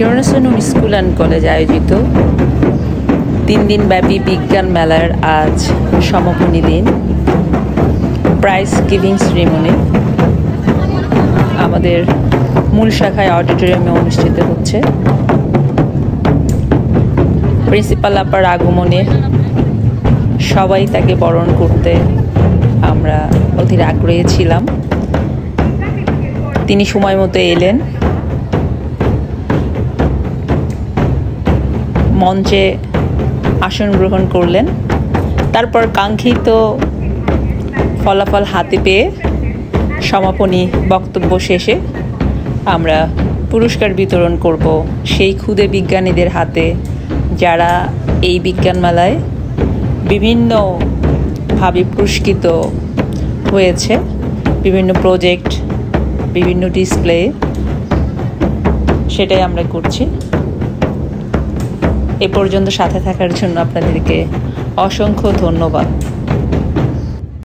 কিরণাসনম school and college আয়োজিত 3 দিনব্যাপী বিজ্ঞান মেলার আজ সমাপনী দিন। প্রাইজ গিভিং সেরিমনি আমাদের মূল শাখায় অডিটোরিয়ামে অনুষ্ঠিত হচ্ছে। প্রিন্সিপাল আপার আগমনে সবাই তাকে বরণ করতে আমরা অধীর আগ্রহী ছিলাম। তিনি সময় মতো এলেন, মঞ্চে আসন গ্রহণ করলেন। তারপর কাঙ্ক্ষিত ফলাফল হাতে পেয়ে সমাপনী বক্তব্য শেষে আমরা পুরস্কার বিতরণ করব সেই ক্ষুদে বিজ্ঞানীদের হাতে, যারা এই বিজ্ঞান মেলায় বিভিন্নভাবে পুরস্কৃত হয়েছে। বিভিন্ন প্রজেক্ট, বিভিন্ন ডিসপ্লে, সেটাই আমরা করছি। এ পর্যন্ত সাথে থাকার জন্য আপনাদেরকে অসংখ্য ধন্যবাদ।